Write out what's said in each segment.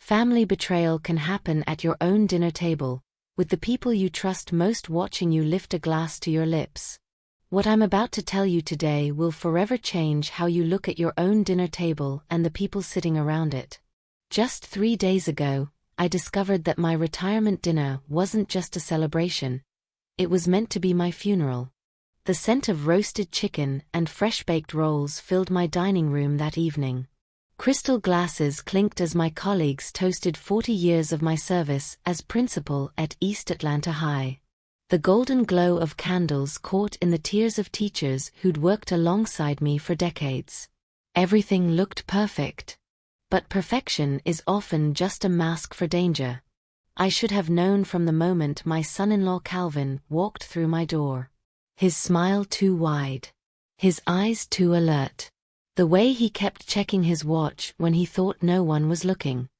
Family betrayal can happen at your own dinner table, with the people you trust most watching you lift a glass to your lips. What I'm about to tell you today will forever change how you look at your own dinner table and the people sitting around it. Just 3 days ago, I discovered that my retirement dinner wasn't just a celebration. It was meant to be my funeral. The scent of roasted chicken and fresh-baked rolls filled my dining room that evening. Crystal glasses clinked as my colleagues toasted 40 years of my service as principal at East Atlanta High. The golden glow of candles caught in the tears of teachers who'd worked alongside me for decades. Everything looked perfect. But perfection is often just a mask for danger. I should have known from the moment my son-in-law Calvin walked through my door. His smile too wide. His eyes too alert. The way he kept checking his watch when he thought no one was looking.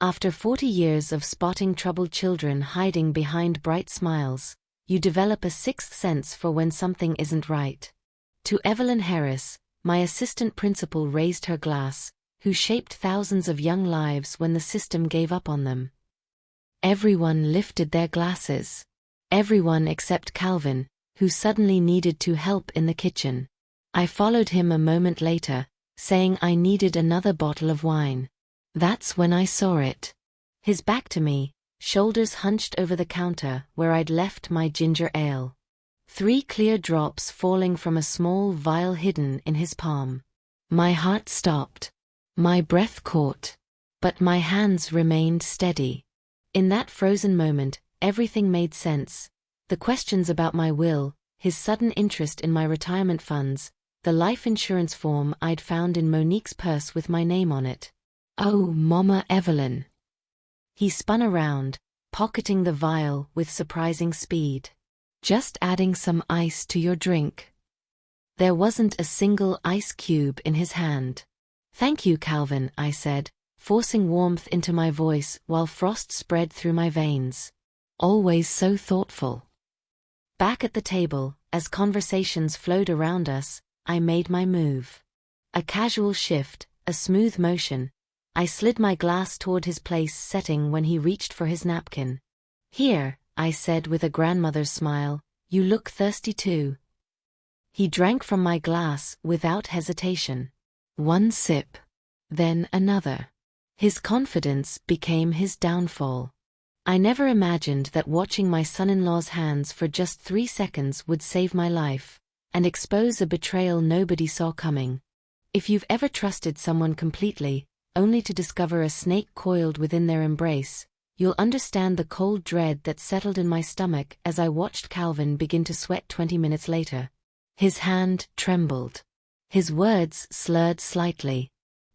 After 40 years of spotting troubled children hiding behind bright smiles, you develop a sixth sense for when something isn't right. To Evelyn Harris, my assistant principal raised her glass, who shaped thousands of young lives when the system gave up on them. Everyone lifted their glasses. Everyone except Calvin, who suddenly needed to help in the kitchen. I followed him a moment later, saying I needed another bottle of wine. That's when I saw it. His back to me, shoulders hunched over the counter where I'd left my ginger ale. 3 clear drops falling from a small vial hidden in his palm. My heart stopped. My breath caught. But my hands remained steady. In that frozen moment, everything made sense. The questions about my will, his sudden interest in my retirement funds, the life insurance form I'd found in Monique's purse with my name on it. Oh, Mama Evelyn. He spun around, pocketing the vial with surprising speed. Just adding some ice to your drink. There wasn't a single ice cube in his hand. Thank you, Calvin, I said, forcing warmth into my voice while frost spread through my veins. Always so thoughtful. Back at the table, as conversations flowed around us, I made my move. A casual shift, a smooth motion. I slid my glass toward his place setting when he reached for his napkin. Here, I said with a grandmother's smile, you look thirsty too. He drank from my glass without hesitation. 1 sip. Then another. His confidence became his downfall. I never imagined that watching my son-in-law's hands for just 3 seconds would save my life, and expose a betrayal nobody saw coming. If you've ever trusted someone completely, only to discover a snake coiled within their embrace, you'll understand the cold dread that settled in my stomach as I watched Calvin begin to sweat 20 minutes later. His hand trembled. His words slurred slightly.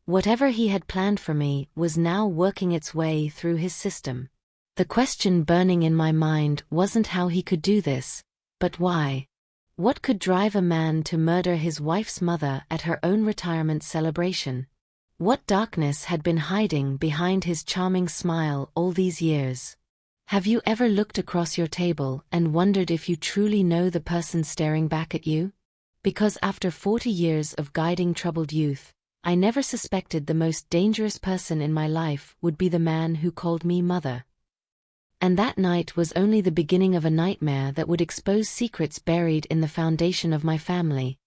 Whatever he had planned for me was now working its way through his system. The question burning in my mind wasn't how he could do this, but why. What could drive a man to murder his wife's mother at her own retirement celebration? What darkness had been hiding behind his charming smile all these years? Have you ever looked across your table and wondered if you truly know the person staring back at you? Because after 40 years of guiding troubled youth, I never suspected the most dangerous person in my life would be the man who called me mother. And that night was only the beginning of a nightmare that would expose secrets buried in the foundation of my family.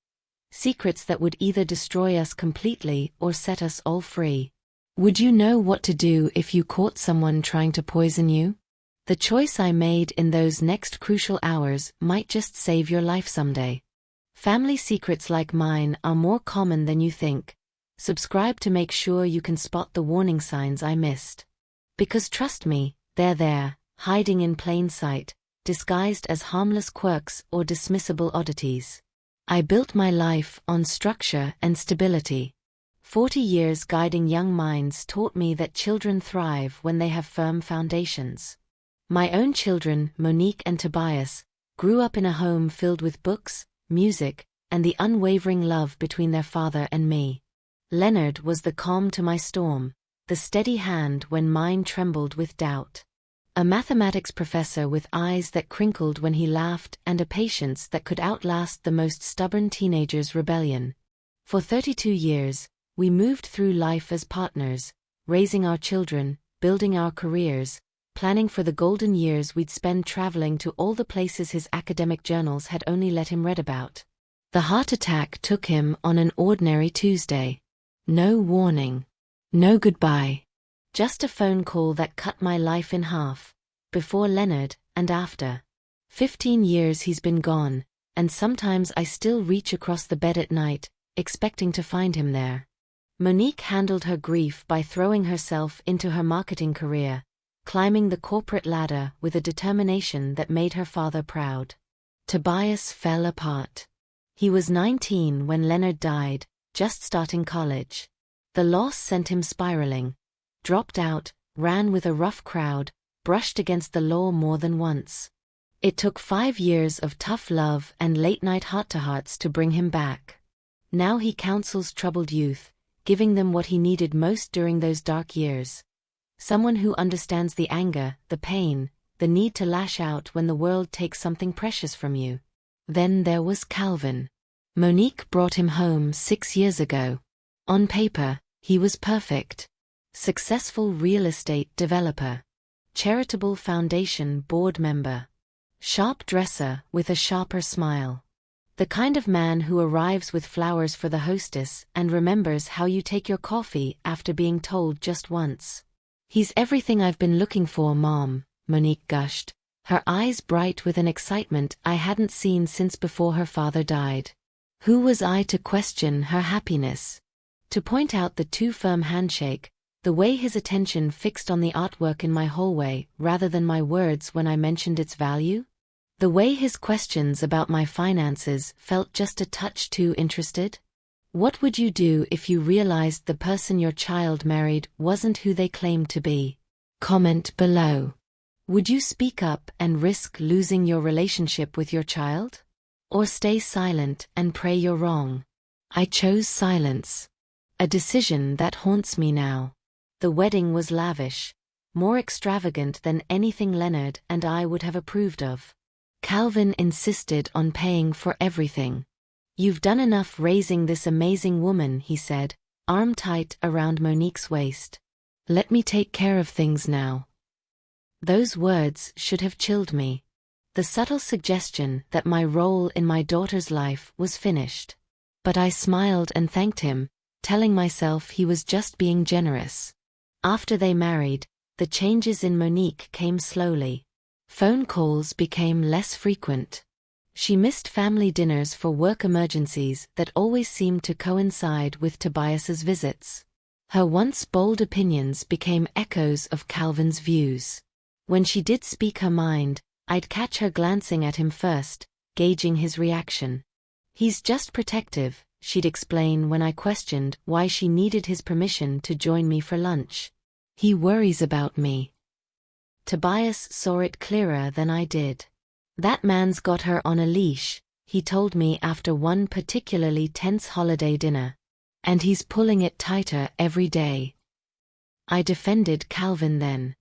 Secrets that would either destroy us completely or set us all free. Would you know what to do if you caught someone trying to poison you? The choice I made in those next crucial hours might just save your life someday. Family secrets like mine are more common than you think. Subscribe to make sure you can spot the warning signs I missed. Because trust me, they're there, hiding in plain sight, disguised as harmless quirks or dismissible oddities. I built my life on structure and stability. 40 years guiding young minds taught me that children thrive when they have firm foundations. My own children, Monique and Tobias, grew up in a home filled with books, music, and the unwavering love between their father and me. Leonard was the calm to my storm, the steady hand when mine trembled with doubt. A mathematics professor with eyes that crinkled when he laughed and a patience that could outlast the most stubborn teenager's rebellion. For 32 years, we moved through life as partners, raising our children, building our careers, planning for the golden years we'd spend traveling to all the places his academic journals had only let him read about. The heart attack took him on an ordinary Tuesday. No warning. No goodbye. Just a phone call that cut my life in half. Before Leonard, and after. 15 years he's been gone, and sometimes I still reach across the bed at night, expecting to find him there. Monique handled her grief by throwing herself into her marketing career, climbing the corporate ladder with a determination that made her father proud. Tobias fell apart. He was 19 when Leonard died, just starting college. The loss sent him spiraling. Dropped out, ran with a rough crowd, brushed against the law more than once. It took 5 years of tough love and late-night heart-to-hearts to bring him back. Now he counsels troubled youth, giving them what he needed most during those dark years. Someone who understands the anger, the pain, the need to lash out when the world takes something precious from you. Then there was Calvin. Monique brought him home 6 years ago. On paper, he was perfect. Successful real estate developer. Charitable foundation board member. Sharp dresser with a sharper smile. The kind of man who arrives with flowers for the hostess and remembers how you take your coffee after being told just once. He's everything I've been looking for, Mom, Monique gushed, her eyes bright with an excitement I hadn't seen since before her father died. Who was I to question her happiness? To point out the too firm handshake, the way his attention fixed on the artwork in my hallway rather than my words when I mentioned its value? The way his questions about my finances felt just a touch too interested? What would you do if you realized the person your child married wasn't who they claimed to be? Comment below. Would you speak up and risk losing your relationship with your child? Or stay silent and pray you're wrong? I chose silence. A decision that haunts me now. The wedding was lavish, more extravagant than anything Leonard and I would have approved of. Calvin insisted on paying for everything. You've done enough raising this amazing woman, he said, arm tight around Monique's waist. Let me take care of things now. Those words should have chilled me. The subtle suggestion that my role in my daughter's life was finished. But I smiled and thanked him, telling myself he was just being generous. After they married, the changes in Monique came slowly. Phone calls became less frequent. She missed family dinners for work emergencies that always seemed to coincide with Tobias's visits. Her once bold opinions became echoes of Calvin's views. When she did speak her mind, I'd catch her glancing at him first, gauging his reaction. He's just protective, she'd explain when I questioned why she needed his permission to join me for lunch. He worries about me. Tobias saw it clearer than I did. That man's got her on a leash, he told me after one particularly tense holiday dinner. And he's pulling it tighter every day. I defended Calvin then.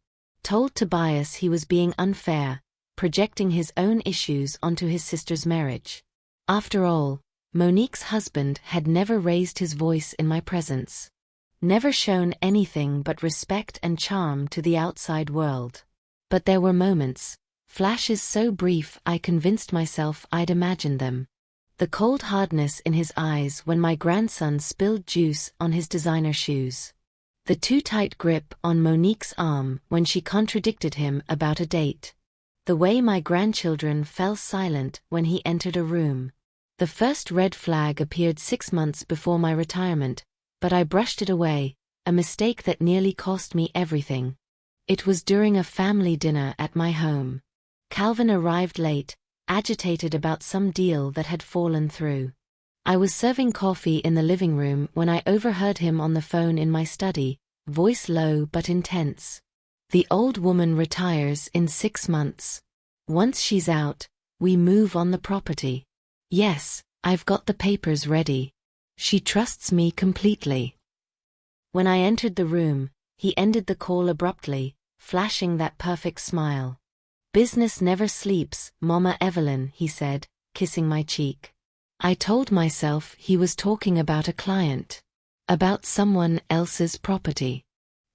Told Tobias he was being unfair, projecting his own issues onto his sister's marriage. After all, Monique's husband had never raised his voice in my presence. Never shown anything but respect and charm to the outside world. But there were moments, flashes so brief I convinced myself I'd imagined them. The cold hardness in his eyes when my grandson spilled juice on his designer shoes. The too tight grip on Monique's arm when she contradicted him about a date. The way my grandchildren fell silent when he entered a room. The first red flag appeared 6 months before my retirement, but I brushed it away, a mistake that nearly cost me everything. It was during a family dinner at my home. Calvin arrived late, agitated about some deal that had fallen through. I was serving coffee in the living room when I overheard him on the phone in my study, voice low but intense. The old woman retires in 6 months. Once she's out, we move on the property. Yes, I've got the papers ready. She trusts me completely. When I entered the room, he ended the call abruptly, flashing that perfect smile. Business never sleeps, Mama Evelyn, he said, kissing my cheek. I told myself he was talking about a client. About someone else's property.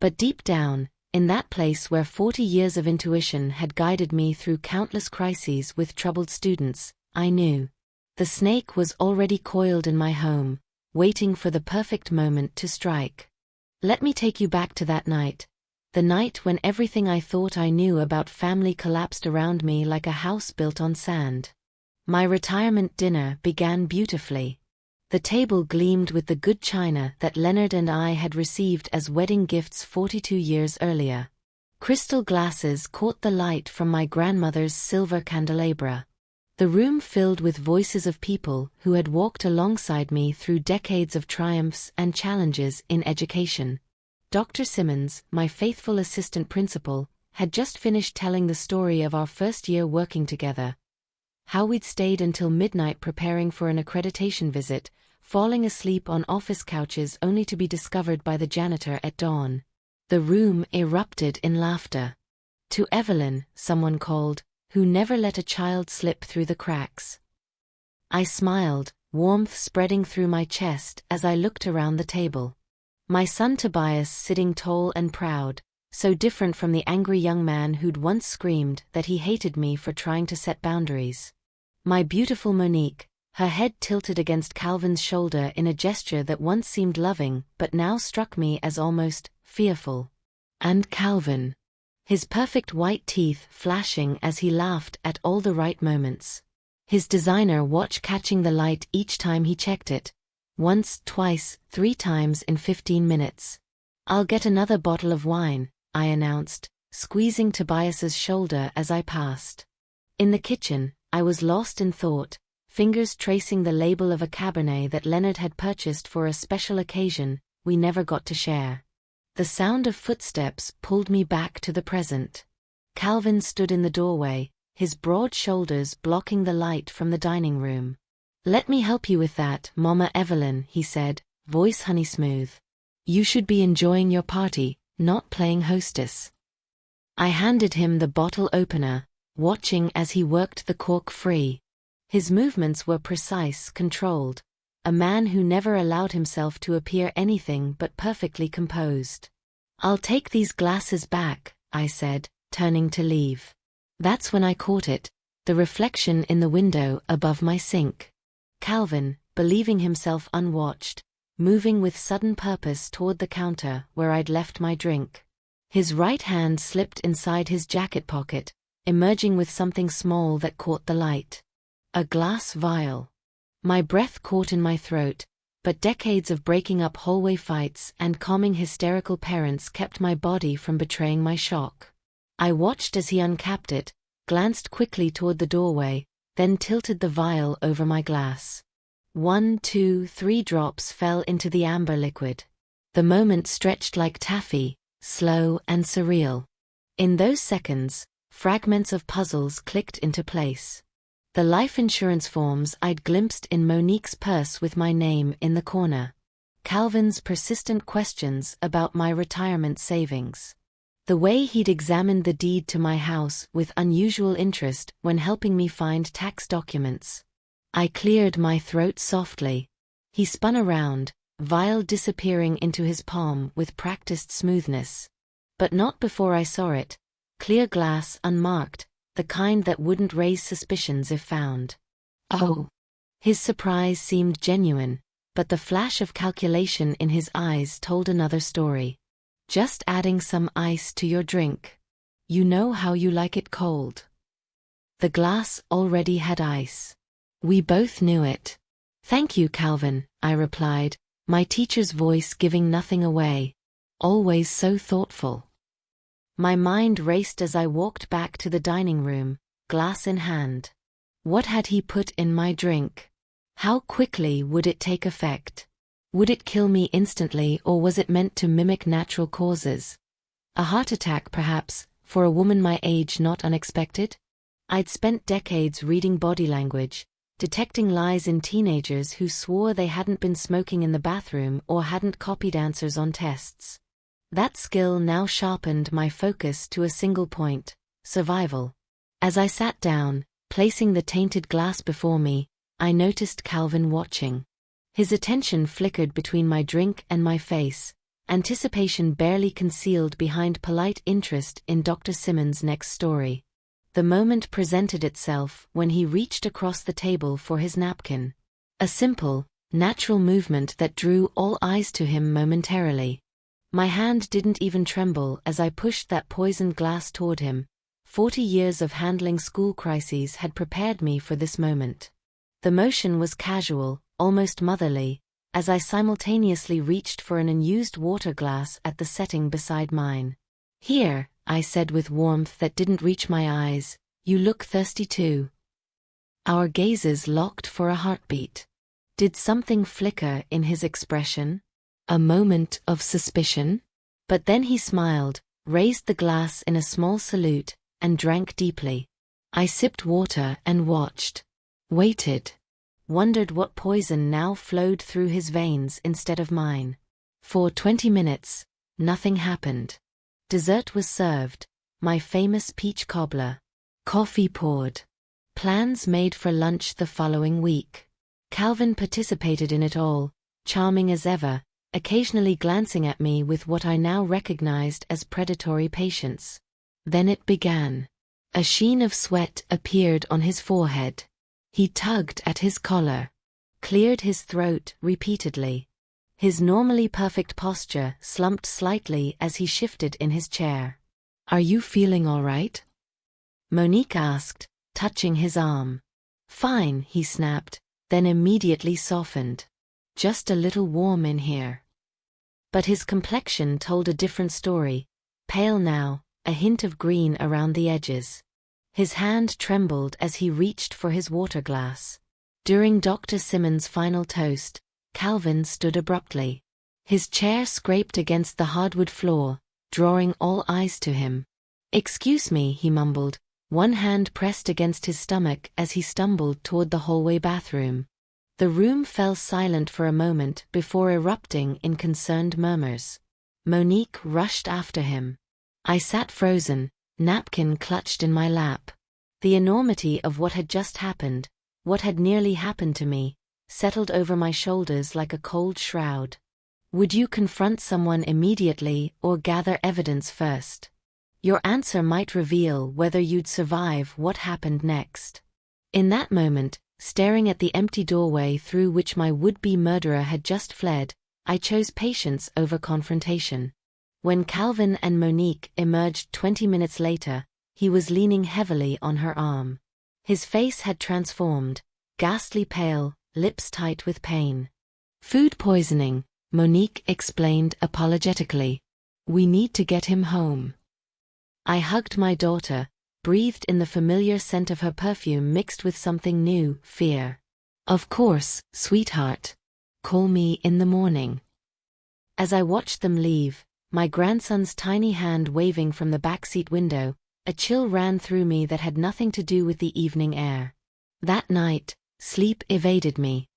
But deep down, In that place where 40 years of intuition had guided me through countless crises with troubled students, I knew. The snake was already coiled in my home, waiting for the perfect moment to strike. Let me take you back to that night. The night when everything I thought I knew about family collapsed around me like a house built on sand. My retirement dinner began beautifully. The table gleamed with the good china that Leonard and I had received as wedding gifts 42 years earlier. Crystal glasses caught the light from my grandmother's silver candelabra. The room filled with voices of people who had walked alongside me through decades of triumphs and challenges in education. Dr. Simmons, my faithful assistant principal, had just finished telling the story of our first year working together. How we'd stayed until midnight preparing for an accreditation visit, falling asleep on office couches only to be discovered by the janitor at dawn. The room erupted in laughter. To Evelyn, someone called, who never let a child slip through the cracks. I smiled, warmth spreading through my chest as I looked around the table. My son Tobias sitting tall and proud, so different from the angry young man who'd once screamed that he hated me for trying to set boundaries. My beautiful Monique, her head tilted against Calvin's shoulder in a gesture that once seemed loving but now struck me as almost fearful. And Calvin. His perfect white teeth flashing as he laughed at all the right moments. His designer watch catching the light each time he checked it. Once, twice, 3 times in 15 minutes. "I'll get another bottle of wine," I announced, squeezing Tobias's shoulder as I passed. In the kitchen, I was lost in thought, fingers tracing the label of a Cabernet that Leonard had purchased for a special occasion we never got to share. The sound of footsteps pulled me back to the present. Calvin stood in the doorway, his broad shoulders blocking the light from the dining room. "Let me help you with that, Mama Evelyn," he said, voice honey smooth. "You should be enjoying your party, not playing hostess." I handed him the bottle opener, watching as he worked the cork free. His movements were precise, controlled. A man who never allowed himself to appear anything but perfectly composed. "I'll take these glasses back," I said, turning to leave. That's when I caught it, the reflection in the window above my sink. Calvin, believing himself unwatched, moving with sudden purpose toward the counter where I'd left my drink. His right hand slipped inside his jacket pocket, emerging with something small that caught the light. A glass vial. My breath caught in my throat, but decades of breaking up hallway fights and calming hysterical parents kept my body from betraying my shock. I watched as he uncapped it, glanced quickly toward the doorway, then tilted the vial over my glass. 1, 2, 3 drops fell into the amber liquid. The moment stretched like taffy, slow and surreal. In those seconds, fragments of puzzles clicked into place. The life insurance forms I'd glimpsed in Monique's purse with my name in the corner. Calvin's persistent questions about my retirement savings. The way he'd examined the deed to my house with unusual interest when helping me find tax documents. I cleared my throat softly. He spun around, vial disappearing into his palm with practiced smoothness. But not before I saw it. Clear glass, unmarked, the kind that wouldn't raise suspicions if found. "Oh." His surprise seemed genuine, but the flash of calculation in his eyes told another story. "Just adding some ice to your drink. You know how you like it cold." The glass already had ice. We both knew it. "Thank you, Calvin," I replied, my teacher's voice giving nothing away. Always so thoughtful. My mind raced as I walked back to the dining room, glass in hand. What had he put in my drink? How quickly would it take effect? Would it kill me instantly, or was it meant to mimic natural causes? A heart attack, perhaps, for a woman my age, not unexpected? I'd spent decades reading body language, detecting lies in teenagers who swore they hadn't been smoking in the bathroom or hadn't copied answers on tests. That skill now sharpened my focus to a single point: survival. As I sat down, placing the tainted glass before me, I noticed Calvin watching. His attention flickered between my drink and my face, anticipation barely concealed behind polite interest in Dr. Simmons' next story. The moment presented itself when he reached across the table for his napkin. A simple, natural movement that drew all eyes to him momentarily. My hand didn't even tremble as I pushed that poisoned glass toward him. 40 years of handling school crises had prepared me for this moment. The motion was casual, almost motherly, as I simultaneously reached for an unused water glass at the setting beside mine. "Here," I said with warmth that didn't reach my eyes, "you look thirsty too." Our gazes locked for a heartbeat. Did something flicker in his expression? A moment of suspicion? But then he smiled, raised the glass in a small salute, and drank deeply. I sipped water and watched. Waited. Wondered what poison now flowed through his veins instead of mine. For 20 minutes, nothing happened. Dessert was served, my famous peach cobbler. Coffee poured. Plans made for lunch the following week. Calvin participated in it all, charming as ever, occasionally glancing at me with what I now recognized as predatory patience. Then it began. A sheen of sweat appeared on his forehead. He tugged at his collar, cleared his throat repeatedly. His normally perfect posture slumped slightly as he shifted in his chair. "Are you feeling all right?" Monique asked, touching his arm. "Fine," he snapped, then immediately softened. "Just a little warm in here." But his complexion told a different story, pale now, a hint of green around the edges. His hand trembled as he reached for his water glass. During Dr. Simmons' final toast, Calvin stood abruptly. His chair scraped against the hardwood floor, drawing all eyes to him. "Excuse me," he mumbled, one hand pressed against his stomach as he stumbled toward the hallway bathroom. The room fell silent for a moment before erupting in concerned murmurs. Monique rushed after him. I sat frozen, napkin clutched in my lap. The enormity of what had just happened, what had nearly happened to me, settled over my shoulders like a cold shroud. Would you confront someone immediately or gather evidence first? Your answer might reveal whether you'd survive what happened next. In that moment, staring at the empty doorway through which my would-be murderer had just fled, I chose patience over confrontation. When Calvin and Monique emerged 20 minutes later, he was leaning heavily on her arm. His face had transformed, ghastly pale, lips tight with pain. "Food poisoning," Monique explained apologetically. "We need to get him home." I hugged my daughter, breathed in the familiar scent of her perfume mixed with something new, fear. "Of course, sweetheart. Call me in the morning." As I watched them leave, my grandson's tiny hand waving from the backseat window, a chill ran through me that had nothing to do with the evening air. That night, sleep evaded me.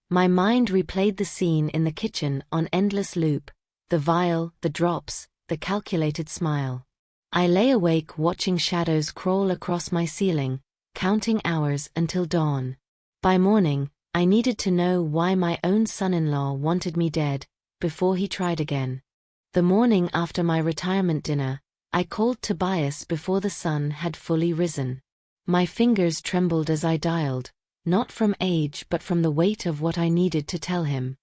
My mind replayed the scene in the kitchen on endless loop, the vial, the drops, the calculated smile. I lay awake watching shadows crawl across my ceiling, counting hours until dawn. By morning, I needed to know why my own son-in-law wanted me dead, before he tried again. The morning after my retirement dinner, I called Tobias before the sun had fully risen. My fingers trembled as I dialed, not from age but from the weight of what I needed to tell him.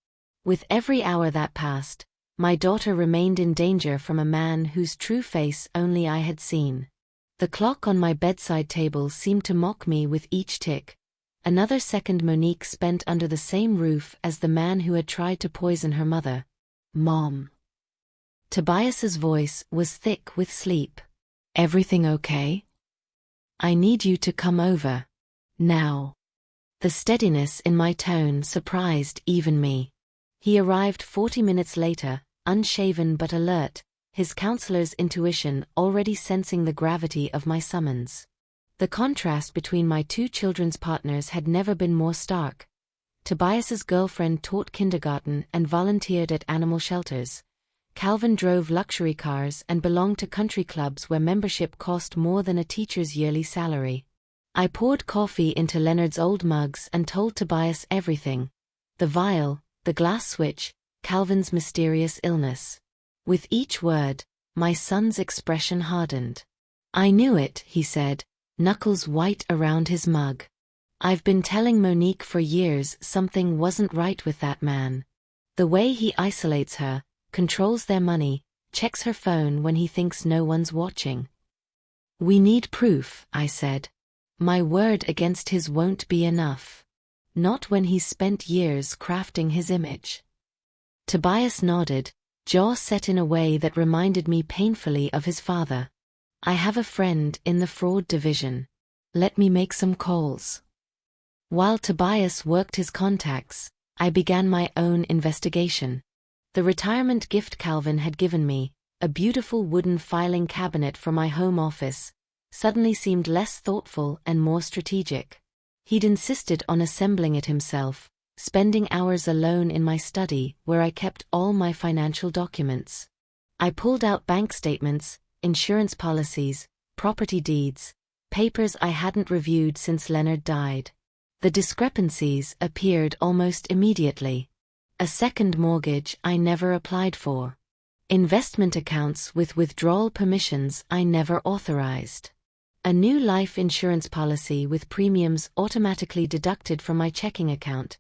With every hour that passed, my daughter remained in danger from a man whose true face only I had seen. The clock on my bedside table seemed to mock me with each tick. Another second Monique spent under the same roof as the man who had tried to poison her mother. "Mom." Tobias's voice was thick with sleep. "Everything okay? I need you to come over. Now." The steadiness in my tone surprised even me. He arrived 40 minutes later, unshaven but alert, his counselor's intuition already sensing the gravity of my summons. The contrast between my two children's partners had never been more stark. Tobias's girlfriend taught kindergarten and volunteered at animal shelters. Calvin drove luxury cars and belonged to country clubs where membership cost more than a teacher's yearly salary. I poured coffee into Leonard's old mugs and told Tobias everything. The vial, the glass switch, Calvin's mysterious illness. With each word, my son's expression hardened. "I knew it," he said, knuckles white around his mug. "I've been telling Monique for years something wasn't right with that man. The way he isolates her, controls their money, checks her phone when he thinks no one's watching." "We need proof," I said. "My word against his won't be enough. Not when he's spent years crafting his image." Tobias nodded, jaw set in a way that reminded me painfully of his father. "I have a friend in the fraud division. Let me make some calls." While Tobias worked his contacts, I began my own investigation. The retirement gift Calvin had given me, a beautiful wooden filing cabinet for my home office, suddenly seemed less thoughtful and more strategic. He'd insisted on assembling it himself, spending hours alone in my study where I kept all my financial documents. I pulled out bank statements, insurance policies, property deeds, papers I hadn't reviewed since Leonard died. The discrepancies appeared almost immediately. A second mortgage I never applied for. Investment accounts with withdrawal permissions I never authorized. A new life insurance policy with premiums automatically deducted from my checking account.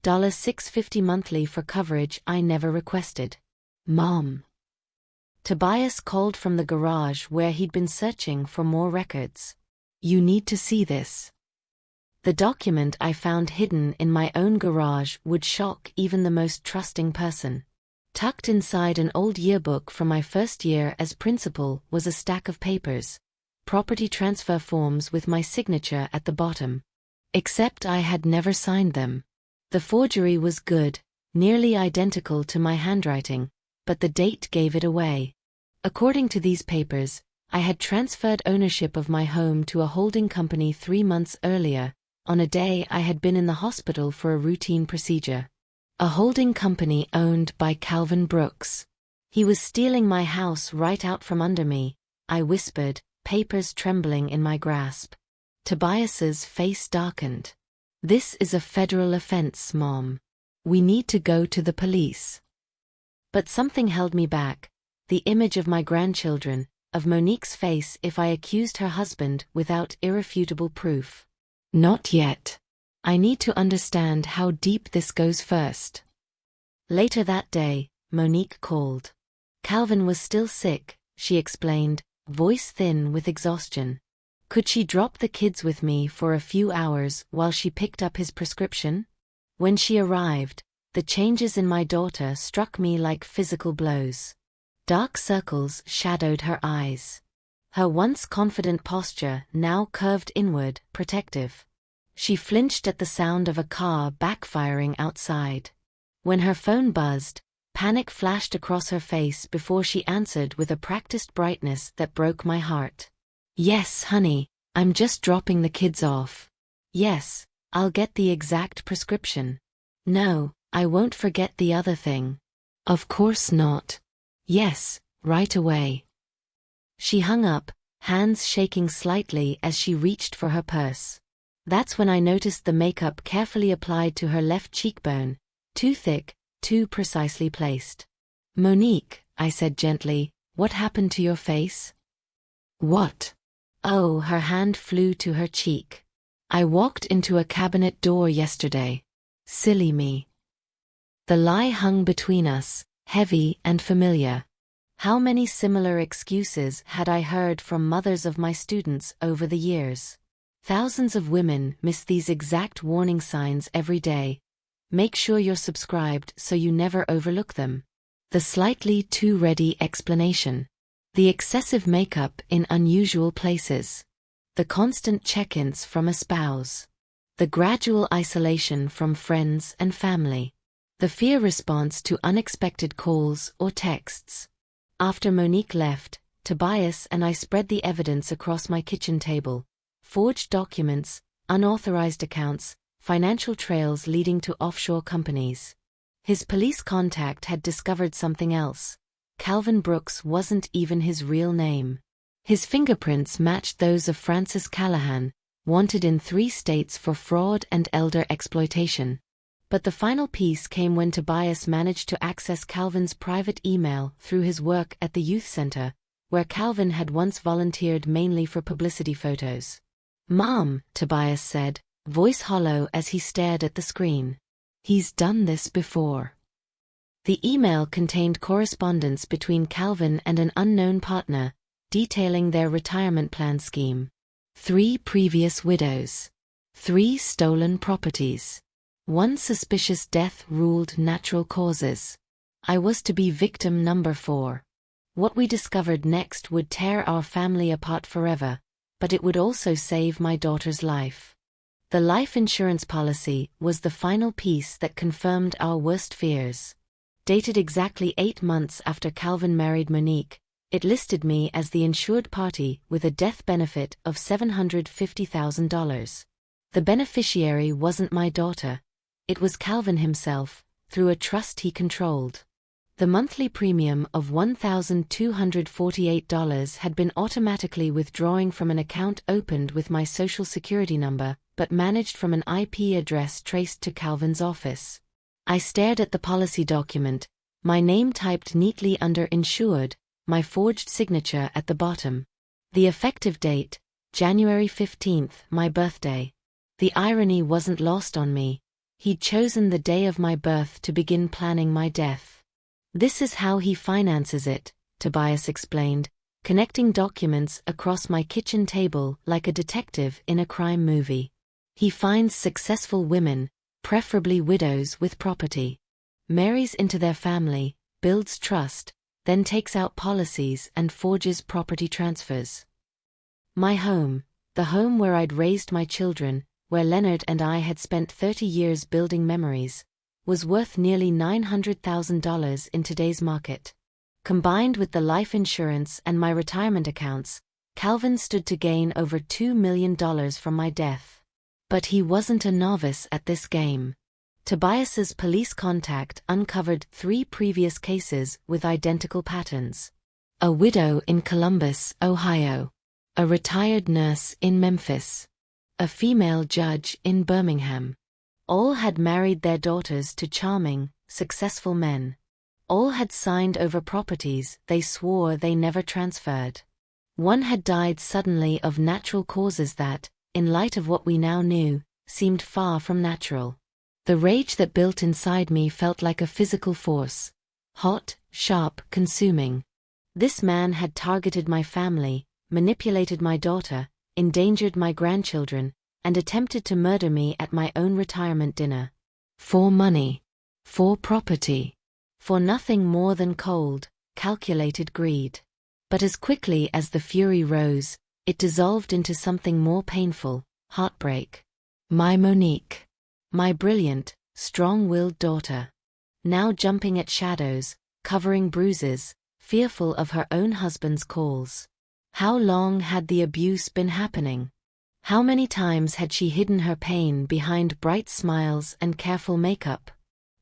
$6.50 monthly for coverage I never requested. "Mom." Tobias called from the garage where he'd been searching for more records. "You need to see this." The document I found hidden in my own garage would shock even the most trusting person. Tucked inside an old yearbook from my first year as principal was a stack of papers, property transfer forms with my signature at the bottom. Except I had never signed them. The forgery was good, nearly identical to my handwriting, but the date gave it away. According to these papers, I had transferred ownership of my home to a holding company 3 months earlier, on a day I had been in the hospital for a routine procedure. A holding company owned by Calvin Brooks. He was stealing my house right out from under me, I whispered, papers trembling in my grasp. Tobias's face darkened. "This is a federal offense, Mom. We need to go to the police." But something held me back, the image of my grandchildren, of Monique's face if I accused her husband without irrefutable proof. "Not yet. I need to understand how deep this goes first." Later that day, Monique called. Calvin was still sick, she explained, voice thin with exhaustion. Could she drop the kids with me for a few hours while she picked up his prescription? When she arrived, the changes in my daughter struck me like physical blows. Dark circles shadowed her eyes. Her once confident posture now curved inward, protective. She flinched at the sound of a car backfiring outside. When her phone buzzed, panic flashed across her face before she answered with a practiced brightness that broke my heart. "Yes, honey, I'm just dropping the kids off." "Yes, I'll get the exact prescription." "No, I won't forget the other thing." "Of course not." "Yes, right away." She hung up, hands shaking slightly as she reached for her purse. That's when I noticed the makeup carefully applied to her left cheekbone, too thick, too precisely placed. "Monique," I said gently, "what happened to your face?" "What?" Oh, her hand flew to her cheek. "I walked into a cabinet door yesterday. Silly me." The lie hung between us, heavy and familiar. How many similar excuses had I heard from mothers of my students over the years? Thousands of women miss these exact warning signs every day. Make sure you're subscribed so you never overlook them. The slightly too ready explanation. The excessive makeup in unusual places. The constant check-ins from a spouse. The gradual isolation from friends and family. The fear response to unexpected calls or texts. After Monique left, Tobias and I spread the evidence across my kitchen table. Forged documents, unauthorized accounts, financial trails leading to offshore companies. His police contact had discovered something else. Calvin Brooks wasn't even his real name. His fingerprints matched those of Francis Callahan, wanted in 3 states for fraud and elder exploitation. But the final piece came when Tobias managed to access Calvin's private email through his work at the youth center, where Calvin had once volunteered mainly for publicity photos. "Mom," Tobias said, voice hollow as he stared at the screen. "He's done this before." The email contained correspondence between Calvin and an unknown partner, detailing their retirement plan scheme. 3 previous widows. 3 stolen properties. 1 suspicious death ruled natural causes. I was to be victim number 4. What we discovered next would tear our family apart forever, but it would also save my daughter's life. The life insurance policy was the final piece that confirmed our worst fears. Dated exactly 8 months after Calvin married Monique, it listed me as the insured party with a death benefit of $750,000. The beneficiary wasn't my daughter. It was Calvin himself, through a trust he controlled. The monthly premium of $1,248 had been automatically withdrawing from an account opened with my social security number, but managed from an IP address traced to Calvin's office. I stared at the policy document, my name typed neatly under insured, my forged signature at the bottom. The effective date, January 15th, my birthday. The irony wasn't lost on me. He'd chosen the day of my birth to begin planning my death. "This is how he finances it," Tobias explained, connecting documents across my kitchen table like a detective in a crime movie. "He finds successful women, preferably widows with property, marries into their family, builds trust, then takes out policies and forges property transfers. My home, the home where I'd raised my children, where Leonard and I had spent 30 years building memories, was worth nearly $900,000 in today's market. Combined with the life insurance and my retirement accounts, Calvin stood to gain over $2 million from my death. But he wasn't a novice at this game. Tobias's police contact uncovered 3 previous cases with identical patterns. A widow in Columbus, Ohio. A retired nurse in Memphis. A female judge in Birmingham. All had married their daughters to charming, successful men. All had signed over properties they swore they never transferred. One had died suddenly of natural causes that, in light of what we now knew, seemed far from natural. The rage that built inside me felt like a physical force. Hot, sharp, consuming. This man had targeted my family, manipulated my daughter, endangered my grandchildren, and attempted to murder me at my own retirement dinner. For money. For property. For nothing more than cold, calculated greed. But as quickly as the fury rose, it dissolved into something more painful, heartbreak. My Monique. My brilliant, strong-willed daughter. Now jumping at shadows, covering bruises, fearful of her own husband's calls. How long had the abuse been happening? How many times had she hidden her pain behind bright smiles and careful makeup?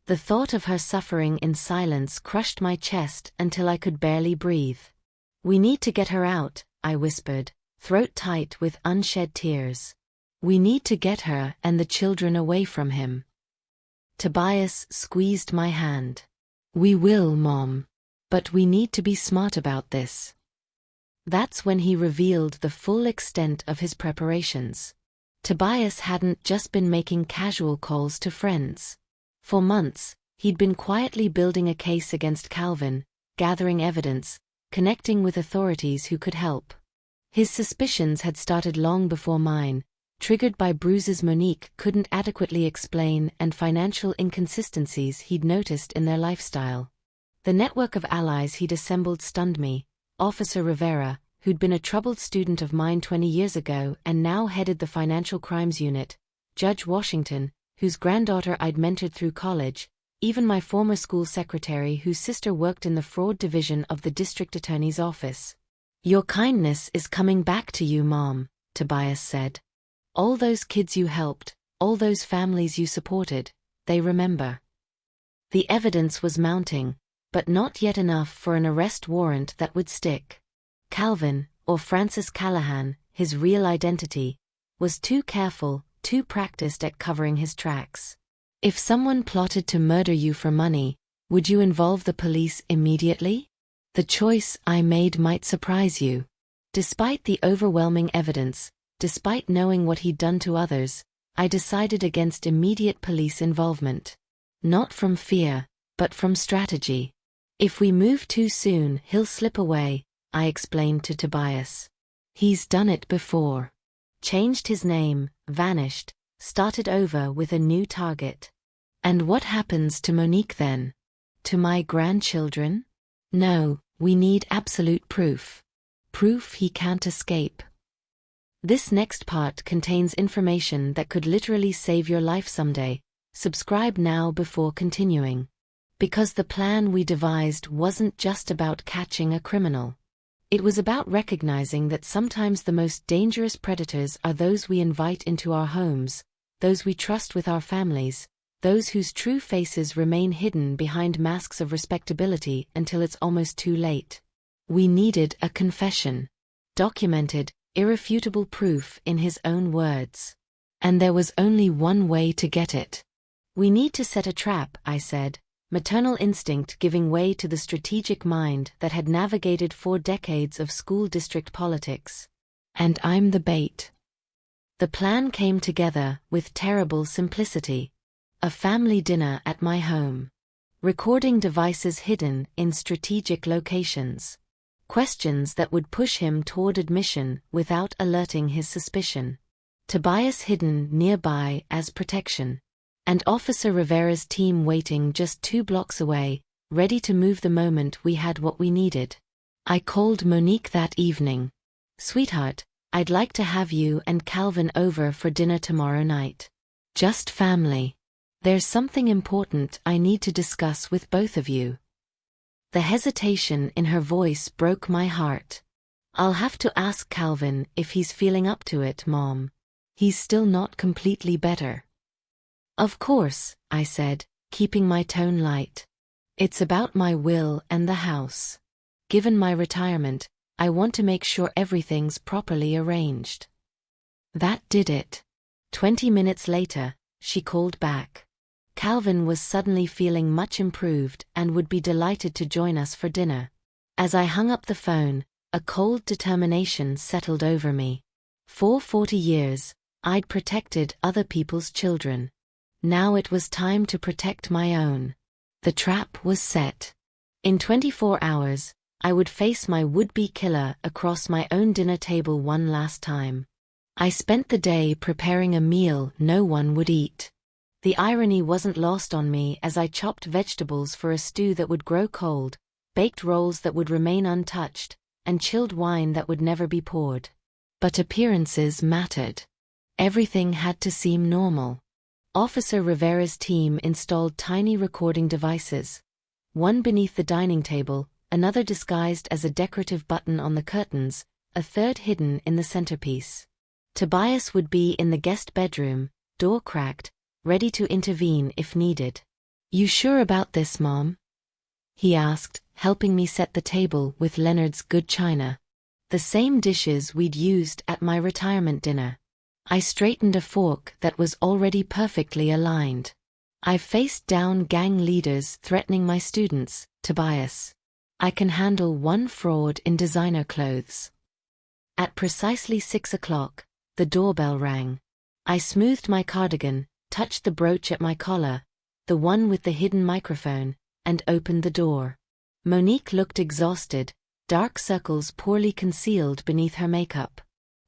The thought of her suffering in silence crushed my chest until I could barely breathe. "We need to get her out," I whispered, throat tight with unshed tears. "We need to get her and the children away from him." Tobias squeezed my hand. "We will, Mom. But we need to be smart about this." That's when he revealed the full extent of his preparations. Tobias hadn't just been making casual calls to friends. For months, he'd been quietly building a case against Calvin, gathering evidence, connecting with authorities who could help. His suspicions had started long before mine, triggered by bruises Monique couldn't adequately explain and financial inconsistencies he'd noticed in their lifestyle. The network of allies he'd assembled stunned me. Officer Rivera, who'd been a troubled student of mine 20 years ago and now headed the Financial Crimes Unit, Judge Washington, whose granddaughter I'd mentored through college, even my former school secretary whose sister worked in the fraud division of the district attorney's office. "Your kindness is coming back to you, Mom," Tobias said. "All those kids you helped, all those families you supported, they remember." The evidence was mounting, but not yet enough for an arrest warrant that would stick. Calvin, or Francis Callahan, his real identity, was too careful, too practiced at covering his tracks. If someone plotted to murder you for money, would you involve the police immediately? The choice I made might surprise you. Despite the overwhelming evidence, despite knowing what he'd done to others, I decided against immediate police involvement. Not from fear, but from strategy. If we move too soon, he'll slip away, I explained to Tobias. He's done it before. Changed his name, vanished, started over with a new target. And what happens to Monique then? To my grandchildren? No, we need absolute proof. Proof he can't escape. This next part contains information that could literally save your life someday. Subscribe now before continuing. Because the plan we devised wasn't just about catching a criminal. It was about recognizing that sometimes the most dangerous predators are those we invite into our homes, those we trust with our families, those whose true faces remain hidden behind masks of respectability until it's almost too late. We needed a confession. Documented, irrefutable proof in his own words. And there was only one way to get it. We need to set a trap, I said, maternal instinct giving way to the strategic mind that had navigated 4 decades of school district politics. And I'm the bait. The plan came together with terrible simplicity. A family dinner at my home. Recording devices hidden in strategic locations. Questions that would push him toward admission without alerting his suspicion. Tobias hidden nearby as protection. And Officer Rivera's team waiting just 2 blocks away, ready to move the moment we had what we needed. I called Monique that evening. Sweetheart, I'd like to have you and Calvin over for dinner tomorrow night. Just family. There's something important I need to discuss with both of you. The hesitation in her voice broke my heart. I'll have to ask Calvin if he's feeling up to it, Mom. He's still not completely better. Of course, I said, keeping my tone light. It's about my will and the house. Given my retirement, I want to make sure everything's properly arranged. That did it. 20 minutes later, she called back. Calvin was suddenly feeling much improved and would be delighted to join us for dinner. As I hung up the phone, a cold determination settled over me. For 40 years, I'd protected other people's children. Now it was time to protect my own. The trap was set. In 24 hours, I would face my would-be killer across my own dinner table one last time. I spent the day preparing a meal no one would eat. The irony wasn't lost on me as I chopped vegetables for a stew that would grow cold, baked rolls that would remain untouched, and chilled wine that would never be poured. But appearances mattered. Everything had to seem normal. Officer Rivera's team installed tiny recording devices. One beneath the dining table, another disguised as a decorative button on the curtains, a third hidden in the centerpiece. Tobias would be in the guest bedroom, door cracked, ready to intervene if needed. You sure about this, Mom? He asked, helping me set the table with Leonard's good china. The same dishes we'd used at my retirement dinner. I straightened a fork that was already perfectly aligned. I've faced down gang leaders threatening my students, Tobias. I can handle one fraud in designer clothes. At precisely 6 o'clock, the doorbell rang. I smoothed my cardigan, touched the brooch at my collar, the one with the hidden microphone, and opened the door. Monique looked exhausted, dark circles poorly concealed beneath her makeup.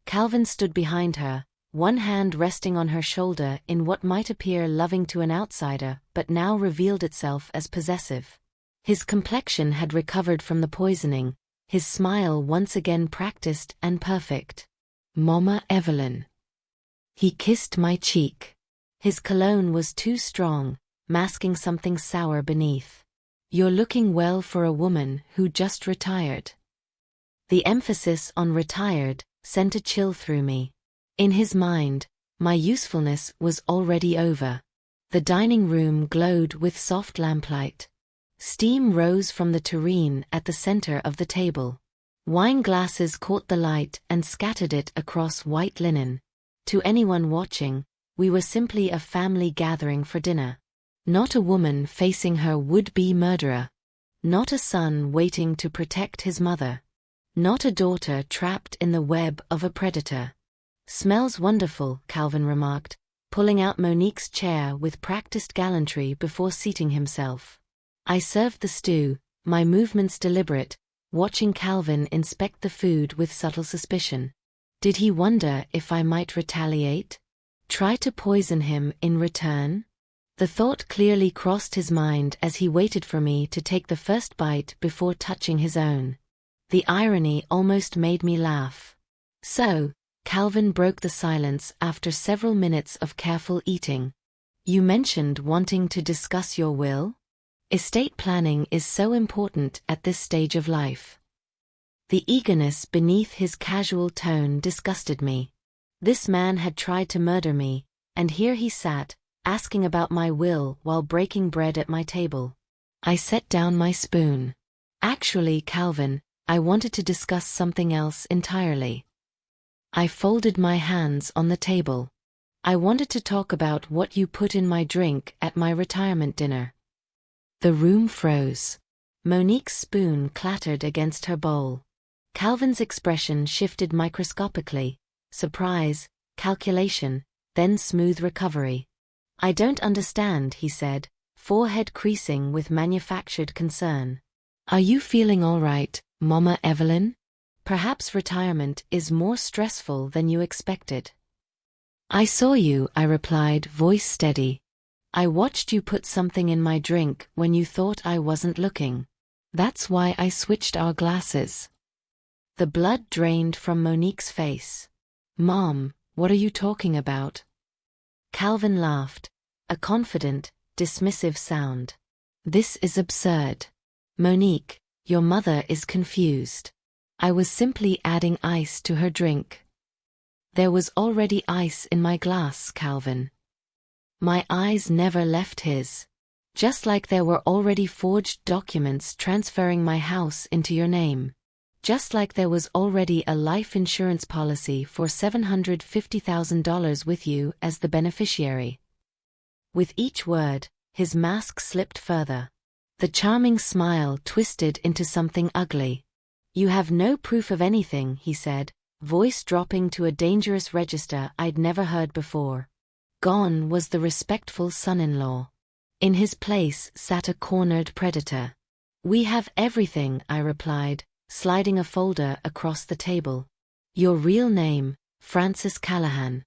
Calvin stood behind her, one hand resting on her shoulder in what might appear loving to an outsider but now revealed itself as possessive. His complexion had recovered from the poisoning, his smile once again practiced and perfect. Mama Evelyn. He kissed my cheek. His cologne was too strong, masking something sour beneath. You're looking well for a woman who just retired. The emphasis on retired sent a chill through me. In his mind, my usefulness was already over. The dining room glowed with soft lamplight. Steam rose from the tureen at the center of the table. Wine glasses caught the light and scattered it across white linen. To anyone watching, we were simply a family gathering for dinner. Not a woman facing her would-be murderer. Not a son waiting to protect his mother. Not a daughter trapped in the web of a predator. Smells wonderful, Calvin remarked, pulling out Monique's chair with practiced gallantry before seating himself. I served the stew, my movements deliberate, watching Calvin inspect the food with subtle suspicion. Did he wonder if I might retaliate? Try to poison him in return? The thought clearly crossed his mind as he waited for me to take the first bite before touching his own. The irony almost made me laugh. So, Calvin broke the silence after several minutes of careful eating. You mentioned wanting to discuss your will? Estate planning is so important at this stage of life. The eagerness beneath his casual tone disgusted me. This man had tried to murder me, and here he sat, asking about my will while breaking bread at my table. I set down my spoon. Actually, Calvin, I wanted to discuss something else entirely. I folded my hands on the table. I wanted to talk about what you put in my drink at my retirement dinner. The room froze. Monique's spoon clattered against her bowl. Calvin's expression shifted microscopically. Surprise, calculation, then smooth recovery. I don't understand, he said, forehead creasing with manufactured concern. Are you feeling all right, Mama Evelyn? Perhaps retirement is more stressful than you expected. I saw you, I replied, voice steady. I watched you put something in my drink when you thought I wasn't looking. That's why I switched our glasses. The blood drained from Monique's face. Mom, what are you talking about? Calvin laughed, a confident, dismissive sound. This is absurd. Monique, your mother is confused. I was simply adding ice to her drink. There was already ice in my glass, Calvin. My eyes never left his. Just like there were already forged documents transferring my house into your name. Just like there was already a life insurance policy for $750,000 with you as the beneficiary. With each word, his mask slipped further. The charming smile twisted into something ugly. You have no proof of anything, he said, voice dropping to a dangerous register I'd never heard before. Gone was the respectful son-in-law. In his place sat a cornered predator. We have everything, I replied, sliding a folder across the table. Your real name, Francis Callahan.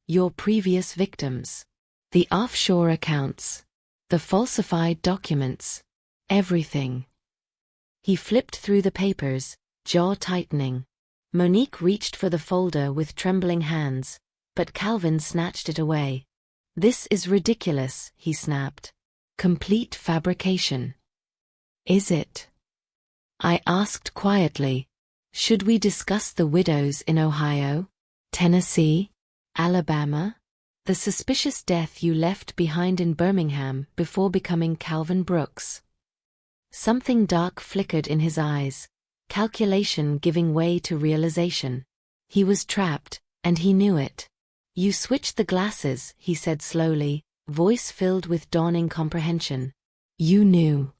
Your previous victims. The offshore accounts. The falsified documents. Everything. He flipped through the papers, jaw tightening. Monique reached for the folder with trembling hands, but Calvin snatched it away. This is ridiculous, he snapped. Complete fabrication. Is it? I asked quietly. Should we discuss the widows in Ohio, Tennessee, Alabama? The suspicious death you left behind in Birmingham before becoming Calvin Brooks? Something dark flickered in his eyes, calculation giving way to realization. He was trapped, and he knew it. You switched the glasses, he said slowly, voice filled with dawning comprehension. You knew.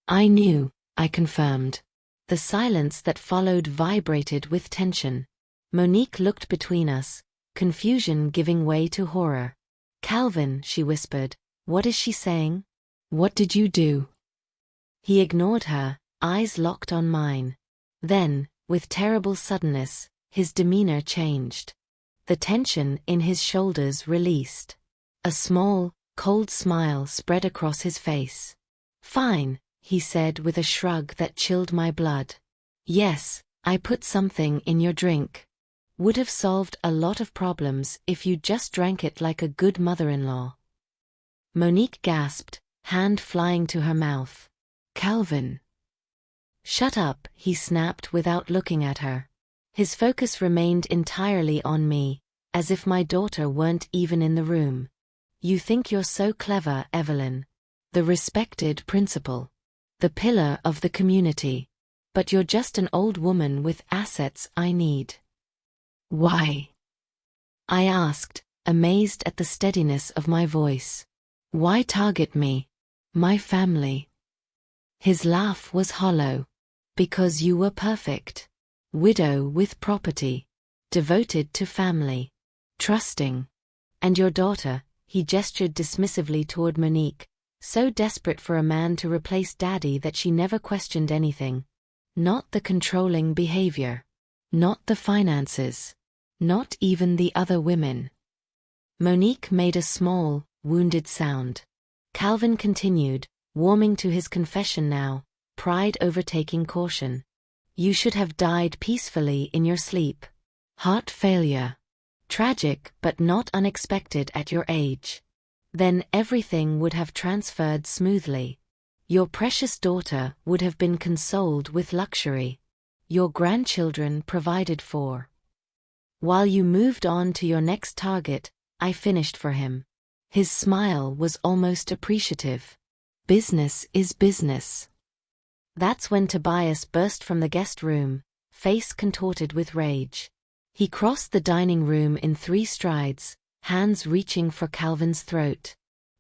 I knew, I confirmed. The silence that followed vibrated with tension. Monique looked between us, confusion giving way to horror. Calvin, she whispered, what is she saying? What did you do? He ignored her, eyes locked on mine. Then, with terrible suddenness, his demeanor changed. The tension in his shoulders released. A small, cold smile spread across his face. Fine, he said with a shrug that chilled my blood. Yes, I put something in your drink. Would have solved a lot of problems if you just drank it like a good mother-in-law. Monique gasped, hand flying to her mouth. Calvin. Shut up, he snapped without looking at her. His focus remained entirely on me, as if my daughter weren't even in the room. You think you're so clever, Evelyn. The respected principal. The pillar of the community. But you're just an old woman with assets I need. Why? I asked, amazed at the steadiness of my voice. Why target me? My family. His laugh was hollow. Because you were perfect. Widow with property. Devoted to family. Trusting. And your daughter, he gestured dismissively toward Monique, so desperate for a man to replace Daddy that she never questioned anything. Not the controlling behavior. Not the finances. Not even the other women. Monique made a small, wounded sound. Calvin continued, warming to his confession now, pride overtaking caution. You should have died peacefully in your sleep. Heart failure. Tragic but not unexpected at your age. Then everything would have transferred smoothly. Your precious daughter would have been consoled with luxury. Your grandchildren provided for. While you moved on to your next target, I finished for him. His smile was almost appreciative. Business is business. That's when Tobias burst from the guest room, face contorted with rage. He crossed the dining room in 3 strides, hands reaching for Calvin's throat.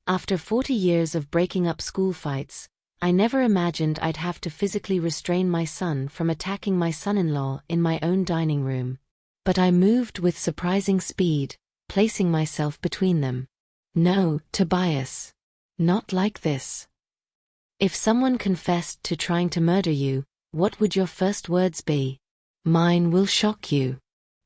After 40 years of breaking up school fights, I never imagined I'd have to physically restrain my son from attacking my son-in-law in my own dining room. But I moved with surprising speed, placing myself between them. No, Tobias. Not like this. If someone confessed to trying to murder you, what would your first words be? Mine will shock you.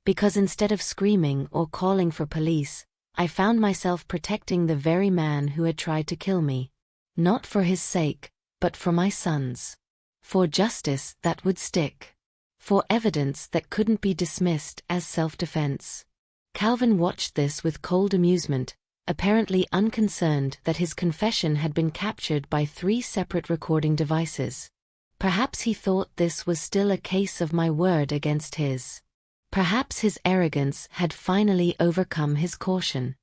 Because instead of screaming or calling for police, I found myself protecting the very man who had tried to kill me. Not for his sake, but for my son's. For justice that would stick. For evidence that couldn't be dismissed as self-defense. Calvin watched this with cold amusement, apparently unconcerned that his confession had been captured by 3 separate recording devices. Perhaps he thought this was still a case of my word against his. Perhaps his arrogance had finally overcome his caution.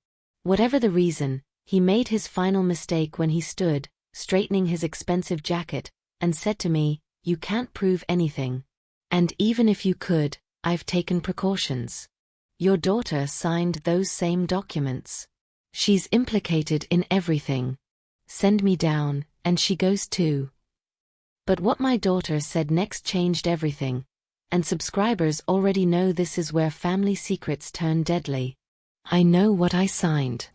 Whatever the reason, he made his final mistake when he stood, straightening his expensive jacket, and said to me, "You can't prove anything. And even if you could, I've taken precautions. Your daughter signed those same documents. She's implicated in everything. Send me down, and she goes too." But what my daughter said next changed everything, and subscribers already know this is where family secrets turn deadly. I know what I signed.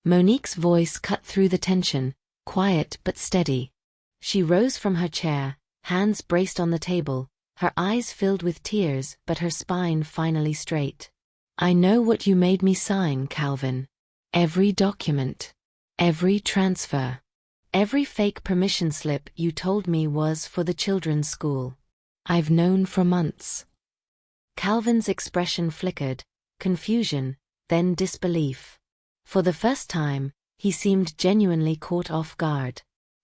Monique's voice cut through the tension, quiet but steady. She rose from her chair, hands braced on the table, her eyes filled with tears but her spine finally straight. I know what you made me sign, Calvin. Every document. Every transfer. Every fake permission slip you told me was for the children's school. I've known for months. Calvin's expression flickered, confusion, then disbelief. For the first time, he seemed genuinely caught off guard.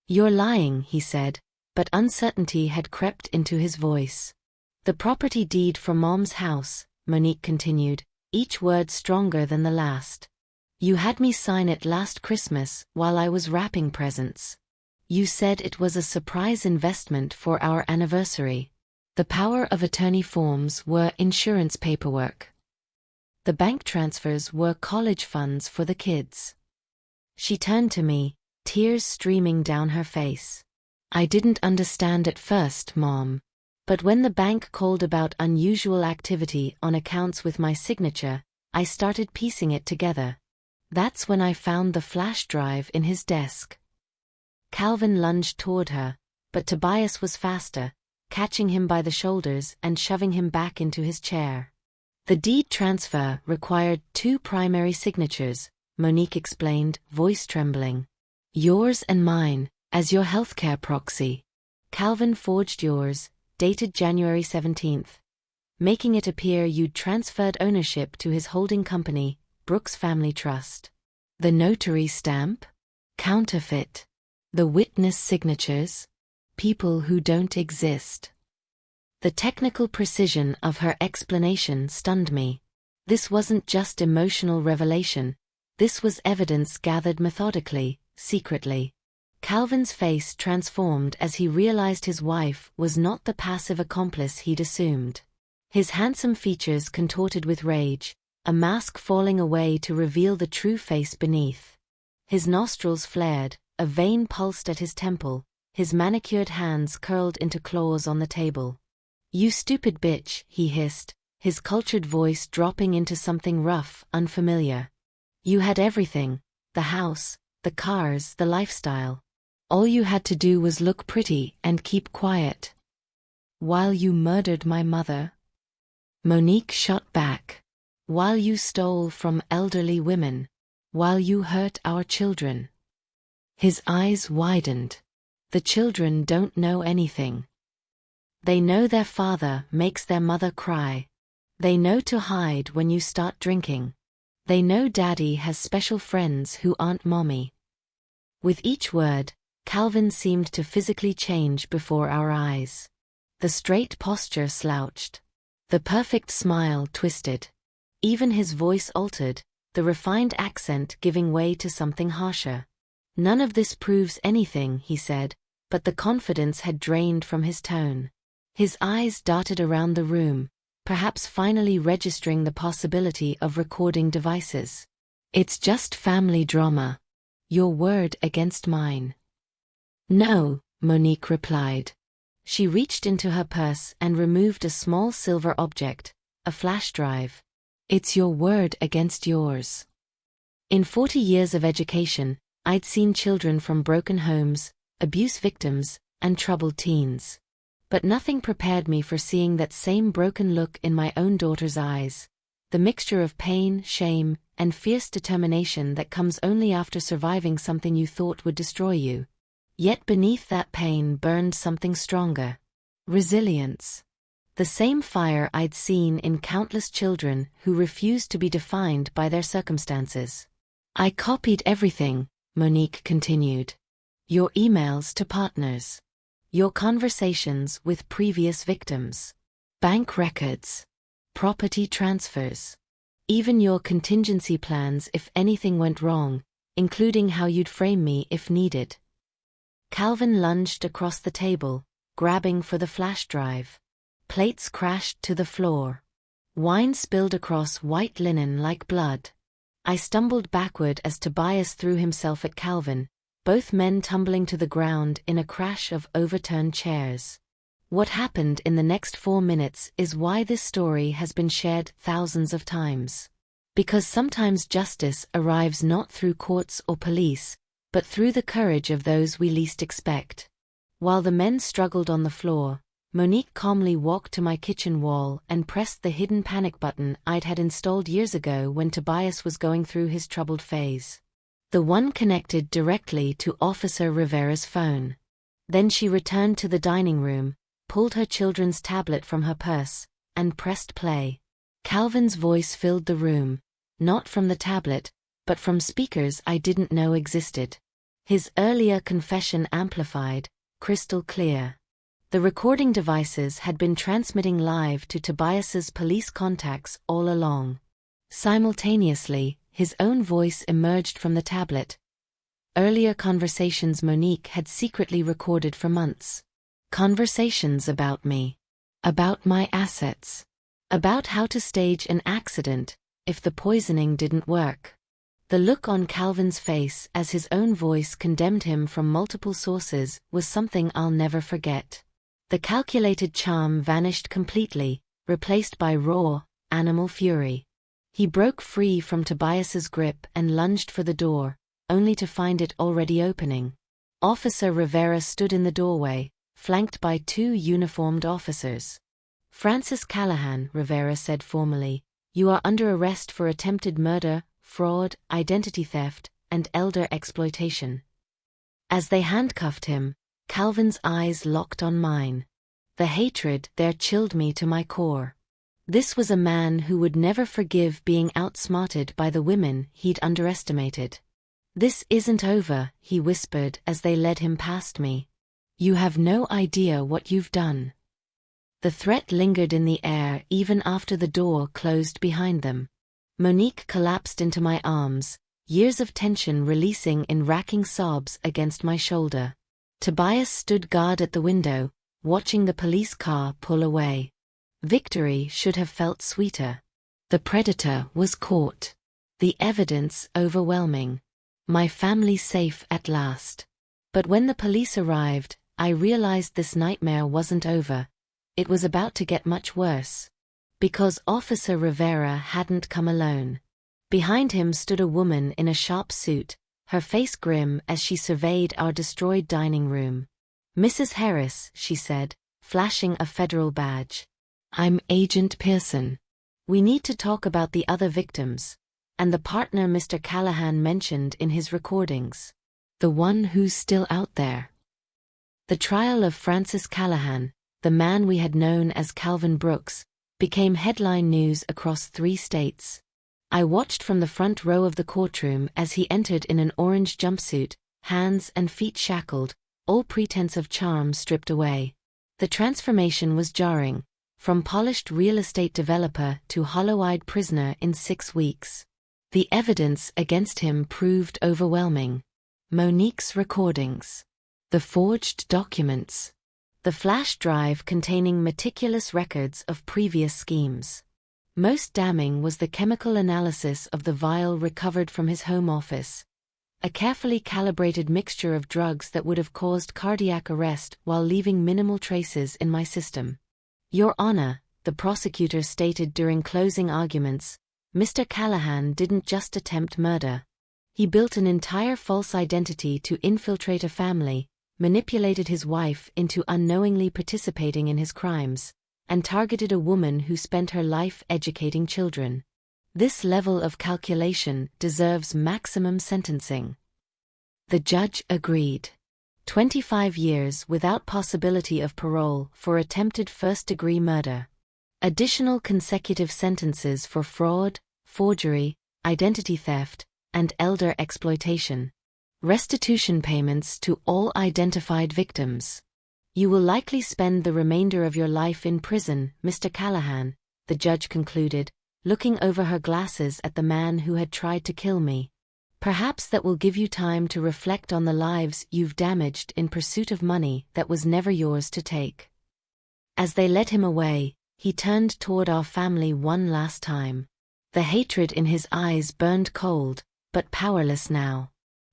You're lying, he said, but uncertainty had crept into his voice. The property deed for Mom's house, Monique continued, each word stronger than the last. You had me sign it last Christmas while I was wrapping presents. You said it was a surprise investment for our anniversary. The power of attorney forms were insurance paperwork. The bank transfers were college funds for the kids. She turned to me, tears streaming down her face. I didn't understand at first, Mom. But when the bank called about unusual activity on accounts with my signature, I started piecing it together. That's when I found the flash drive in his desk. Calvin lunged toward her, but Tobias was faster, catching him by the shoulders and shoving him back into his chair. The deed transfer required 2 primary signatures, Monique explained, voice trembling. Yours and mine, as your healthcare proxy. Calvin forged yours, dated January 17th, making it appear you'd transferred ownership to his holding company, Brooks Family Trust. The notary stamp? Counterfeit. The witness signatures? People who don't exist. The technical precision of her explanation stunned me. This wasn't just emotional revelation. This was evidence gathered methodically, secretly. Calvin's face transformed as he realized his wife was not the passive accomplice he'd assumed. His handsome features contorted with rage, a mask falling away to reveal the true face beneath. His nostrils flared, a vein pulsed at his temple, his manicured hands curled into claws on the table. "You stupid bitch," he hissed, his cultured voice dropping into something rough, unfamiliar. "You had everything, the house, the cars, the lifestyle. All you had to do was look pretty and keep quiet. While you murdered my mother?" Monique shot back. "While you stole from elderly women. While you hurt our children." His eyes widened. "The children don't know anything. They know their father makes their mother cry. They know to hide when you start drinking. They know daddy has special friends who aren't mommy." With each word, Calvin seemed to physically change before our eyes. The straight posture slouched. The perfect smile twisted. Even his voice altered, the refined accent giving way to something harsher. "None of this proves anything," he said, but the confidence had drained from his tone. His eyes darted around the room, perhaps finally registering the possibility of recording devices. "It's just family drama. Your word against mine." "No," Monique replied. She reached into her purse and removed a small silver object, a flash drive. "It's your word against yours." In 40 years of education, I'd seen children from broken homes, abuse victims, and troubled teens. But nothing prepared me for seeing that same broken look in my own daughter's eyes. The mixture of pain, shame, and fierce determination that comes only after surviving something you thought would destroy you. Yet beneath that pain burned something stronger. Resilience. The same fire I'd seen in countless children who refused to be defined by their circumstances. "I copied everything," Monique continued. "Your emails to partners. Your conversations with previous victims. Bank records. Property transfers. Even your contingency plans if anything went wrong, including how you'd frame me if needed." Calvin lunged across the table, grabbing for the flash drive. Plates crashed to the floor. Wine spilled across white linen like blood. I stumbled backward as Tobias threw himself at Calvin, both men tumbling to the ground in a crash of overturned chairs. What happened in the next 4 minutes is why this story has been shared thousands of times. Because sometimes justice arrives not through courts or police, but through the courage of those we least expect. While the men struggled on the floor, Monique calmly walked to my kitchen wall and pressed the hidden panic button I'd had installed years ago when Tobias was going through his troubled phase. The one connected directly to Officer Rivera's phone. Then she returned to the dining room, pulled her children's tablet from her purse, and pressed play. Calvin's voice filled the room, not from the tablet, but from speakers I didn't know existed. His earlier confession amplified, crystal clear. The recording devices had been transmitting live to Tobias's police contacts all along. Simultaneously, his own voice emerged from the tablet. Earlier conversations Monique had secretly recorded for months. Conversations about me. About my assets. About how to stage an accident, if the poisoning didn't work. The look on Calvin's face as his own voice condemned him from multiple sources was something I'll never forget. The calculated charm vanished completely, replaced by raw, animal fury. He broke free from Tobias's grip and lunged for the door, only to find it already opening. Officer Rivera stood in the doorway, flanked by 2 uniformed officers. "Francis Callahan," Rivera said formally, "you are under arrest for attempted murder, fraud, identity theft, and elder exploitation." As they handcuffed him, Calvin's eyes locked on mine. The hatred there chilled me to my core. This was a man who would never forgive being outsmarted by the women he'd underestimated. "This isn't over," he whispered as they led him past me. "You have no idea what you've done." The threat lingered in the air even after the door closed behind them. Monique collapsed into my arms, years of tension releasing in racking sobs against my shoulder. Tobias stood guard at the window, watching the police car pull away. Victory should have felt sweeter. The predator was caught. The evidence overwhelming. My family safe at last. But when the police arrived, I realized this nightmare wasn't over. It was about to get much worse. Because Officer Rivera hadn't come alone. Behind him stood a woman in a sharp suit, her face grim as she surveyed our destroyed dining room. "Mrs. Harris," she said, flashing a federal badge. "I'm Agent Pearson. We need to talk about the other victims. And the partner Mr. Callahan mentioned in his recordings. The one who's still out there." The trial of Francis Callahan, the man we had known as Calvin Brooks, became headline news across 3 states. I watched from the front row of the courtroom as he entered in an orange jumpsuit, hands and feet shackled, all pretense of charm stripped away. The transformation was jarring, from polished real estate developer to hollow-eyed prisoner in 6 weeks. The evidence against him proved overwhelming. Monique's recordings. The forged documents. The flash drive containing meticulous records of previous schemes. Most damning was the chemical analysis of the vial recovered from his home office. A carefully calibrated mixture of drugs that would have caused cardiac arrest while leaving minimal traces in my system. "Your Honor," the prosecutor stated during closing arguments, "Mr. Callahan didn't just attempt murder. He built an entire false identity to infiltrate a family, manipulated his wife into unknowingly participating in his crimes, and targeted a woman who spent her life educating children. This level of calculation deserves maximum sentencing." The judge agreed. 25 years without possibility of parole for attempted first-degree murder. Additional consecutive sentences for fraud, forgery, identity theft, and elder exploitation. Restitution payments to all identified victims. "You will likely spend the remainder of your life in prison, Mr. Callahan," the judge concluded, looking over her glasses at the man who had tried to kill me. "Perhaps that will give you time to reflect on the lives you've damaged in pursuit of money that was never yours to take." As they led him away, he turned toward our family one last time. The hatred in his eyes burned cold, but powerless now.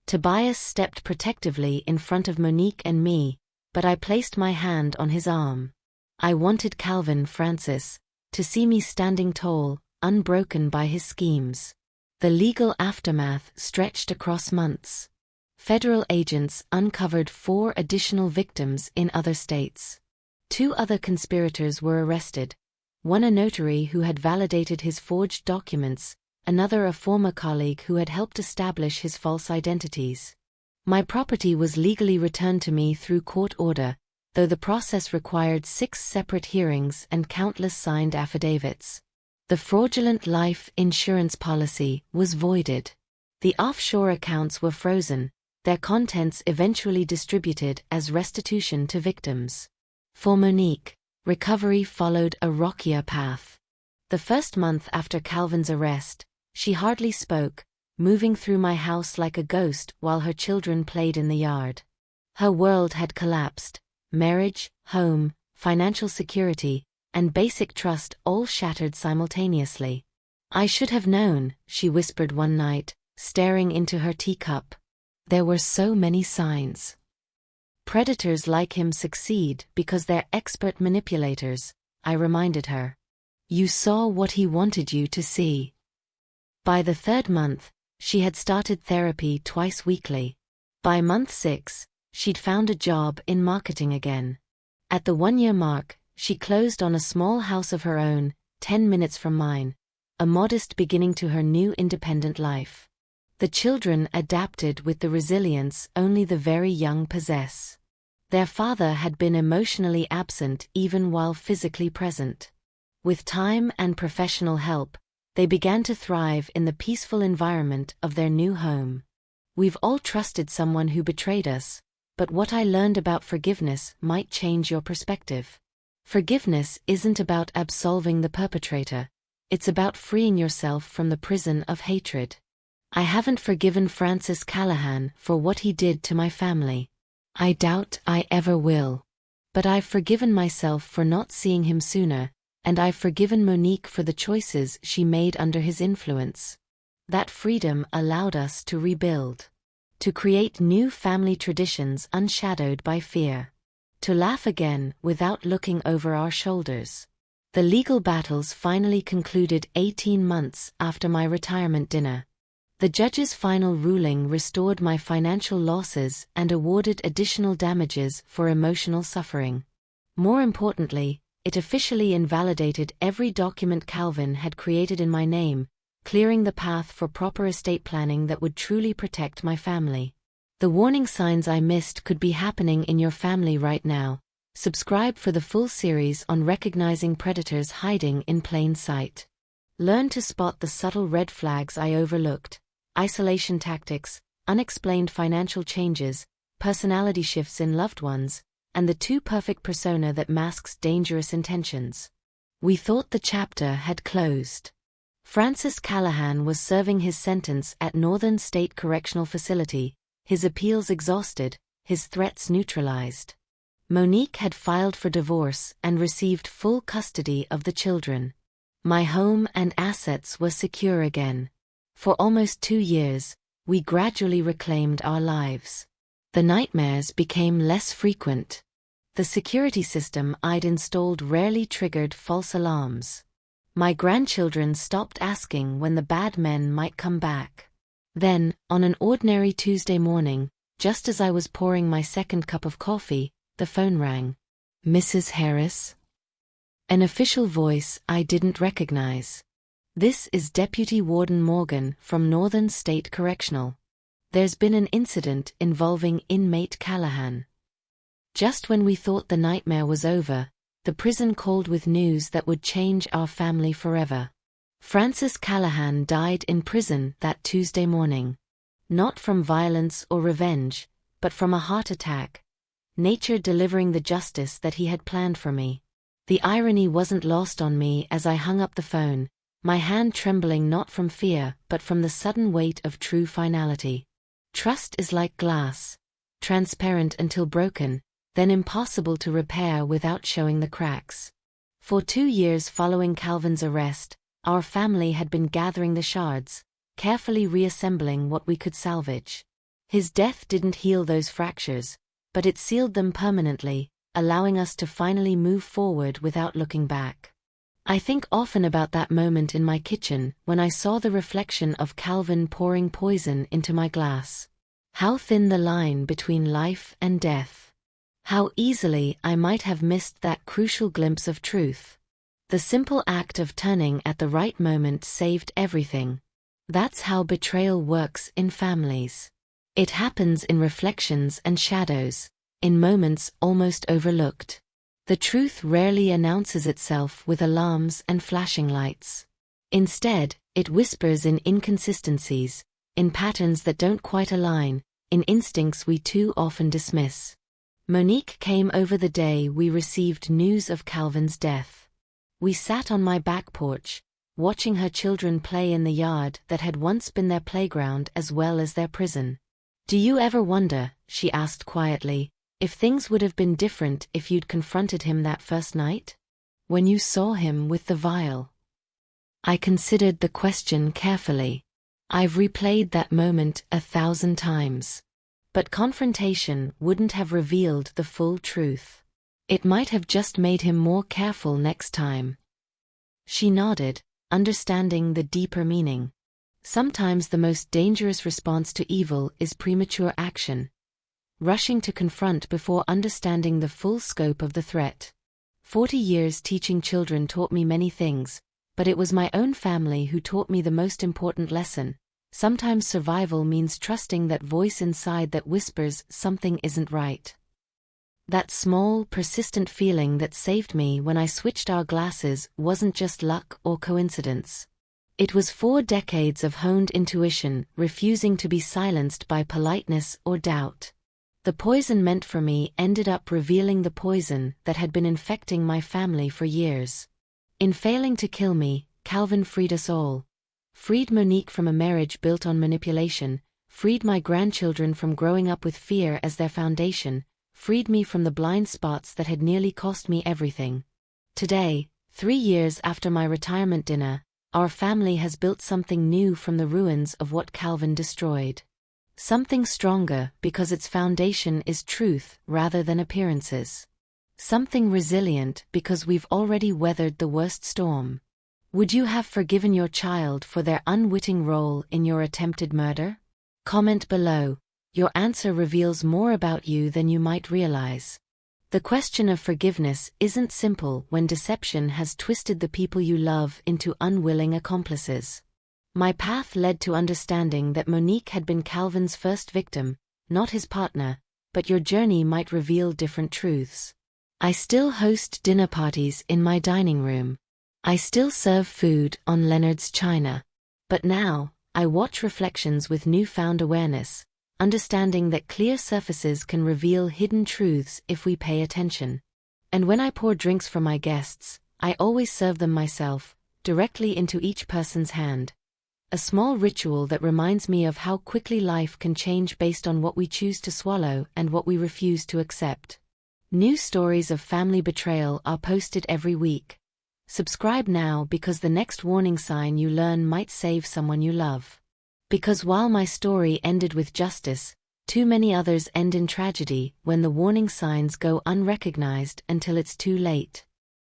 Tobias stepped protectively in front of Monique and me, but I placed my hand on his arm. I wanted Calvin Francis to see me standing tall, unbroken by his schemes. The legal aftermath stretched across months. Federal agents uncovered 4 additional victims in other states. 2 other conspirators were arrested, one a notary who had validated his forged documents, another a former colleague who had helped establish his false identities. My property was legally returned to me through court order, though the process required 6 separate hearings and countless signed affidavits. The fraudulent life insurance policy was voided. The offshore accounts were frozen, their contents eventually distributed as restitution to victims. For Monique, recovery followed a rockier path. The first month after Calvin's arrest, she hardly spoke, moving through my house like a ghost while her children played in the yard. Her world had collapsed, marriage, home, financial security, and basic trust all shattered simultaneously. "I should have known," she whispered one night, staring into her teacup. "There were so many signs." Predators like him succeed because they're expert manipulators, I reminded her. "You saw what he wanted you to see." By the 3rd month, she had started therapy twice weekly. By month 6, she'd found a job in marketing again. At the 1-year mark, she closed on a small house of her own, 10 minutes from mine, a modest beginning to her new independent life. The children adapted with the resilience only the very young possess. Their father had been emotionally absent even while physically present. With time and professional help, they began to thrive in the peaceful environment of their new home. We've all trusted someone who betrayed us, but what I learned about forgiveness might change your perspective. Forgiveness isn't about absolving the perpetrator, it's about freeing yourself from the prison of hatred. I haven't forgiven Francis Callahan for what he did to my family. I doubt I ever will. But I've forgiven myself for not seeing him sooner, and I've forgiven Monique for the choices she made under his influence. That freedom allowed us to rebuild. To create new family traditions unshadowed by fear. To laugh again without looking over our shoulders. The legal battles finally concluded 18 months after my retirement dinner. The judge's final ruling restored my financial losses and awarded additional damages for emotional suffering. More importantly, it officially invalidated every document Calvin had created in my name, clearing the path for proper estate planning that would truly protect my family. The warning signs I missed could be happening in your family right now. Subscribe for the full series on recognizing predators hiding in plain sight. Learn to spot the subtle red flags I overlooked: isolation tactics, unexplained financial changes, personality shifts in loved ones, and the too perfect persona that masks dangerous intentions. We thought the chapter had closed. Francis Callahan was serving his sentence at Northern State Correctional Facility, his appeals exhausted, his threats neutralized. Monique had filed for divorce and received full custody of the children. My home and assets were secure again. For almost 2 years, we gradually reclaimed our lives. The nightmares became less frequent. The security system I'd installed rarely triggered false alarms. My grandchildren stopped asking when the bad men might come back. Then, on an ordinary Tuesday morning, just as I was pouring my second cup of coffee, the phone rang. "Mrs. Harris?" An official voice I didn't recognize. "This is Deputy Warden Morgan from Northern State Correctional. There's been an incident involving inmate Callahan." Just when we thought the nightmare was over, the prison called with news that would change our family forever. Francis Callahan died in prison that Tuesday morning. Not from violence or revenge, but from a heart attack. Nature delivering the justice that he had planned for me. The irony wasn't lost on me as I hung up the phone, my hand trembling not from fear but from the sudden weight of true finality. Trust is like glass, transparent until broken, then impossible to repair without showing the cracks. For 2 years following Calvin's arrest, our family had been gathering the shards, carefully reassembling what we could salvage. His death didn't heal those fractures, but it sealed them permanently, allowing us to finally move forward without looking back. I think often about that moment in my kitchen when I saw the reflection of Calvin pouring poison into my glass. How thin the line between life and death. How easily I might have missed that crucial glimpse of truth. The simple act of turning at the right moment saved everything. That's how betrayal works in families. It happens in reflections and shadows, in moments almost overlooked. The truth rarely announces itself with alarms and flashing lights. Instead, it whispers in inconsistencies, in patterns that don't quite align, in instincts we too often dismiss. Monique came over the day we received news of Calvin's death. We sat on my back porch, watching her children play in the yard that had once been their playground as well as their prison. "Do you ever wonder," she asked quietly, "if things would have been different if you'd confronted him that first night? When you saw him with the vial?" I considered the question carefully. I've replayed that moment 1,000 times. But confrontation wouldn't have revealed the full truth. It might have just made him more careful next time. She nodded, understanding the deeper meaning. Sometimes the most dangerous response to evil is premature action. Rushing to confront before understanding the full scope of the threat. 40 years teaching children taught me many things, but it was my own family who taught me the most important lesson. Sometimes survival means trusting that voice inside that whispers something isn't right. That small, persistent feeling that saved me when I switched our glasses wasn't just luck or coincidence. It was 4 decades of honed intuition, refusing to be silenced by politeness or doubt. The poison meant for me ended up revealing the poison that had been infecting my family for years. In failing to kill me, Calvin freed us all. Freed Monique from a marriage built on manipulation, freed my grandchildren from growing up with fear as their foundation, freed me from the blind spots that had nearly cost me everything. Today, 3 years after my retirement dinner, our family has built something new from the ruins of what Calvin destroyed. Something stronger because its foundation is truth rather than appearances. Something resilient because we've already weathered the worst storm. Would you have forgiven your child for their unwitting role in your attempted murder? Comment below. Your answer reveals more about you than you might realize. The question of forgiveness isn't simple when deception has twisted the people you love into unwilling accomplices. My path led to understanding that Monique had been Calvin's first victim, not his partner, but your journey might reveal different truths. I still host dinner parties in my dining room. I still serve food on Leonard's china. But now, I watch reflections with newfound awareness, understanding that clear surfaces can reveal hidden truths if we pay attention. And when I pour drinks for my guests, I always serve them myself, directly into each person's hand. A small ritual that reminds me of how quickly life can change based on what we choose to swallow and what we refuse to accept. New stories of family betrayal are posted every week. Subscribe now because the next warning sign you learn might save someone you love. Because while my story ended with justice, too many others end in tragedy when the warning signs go unrecognized until it's too late.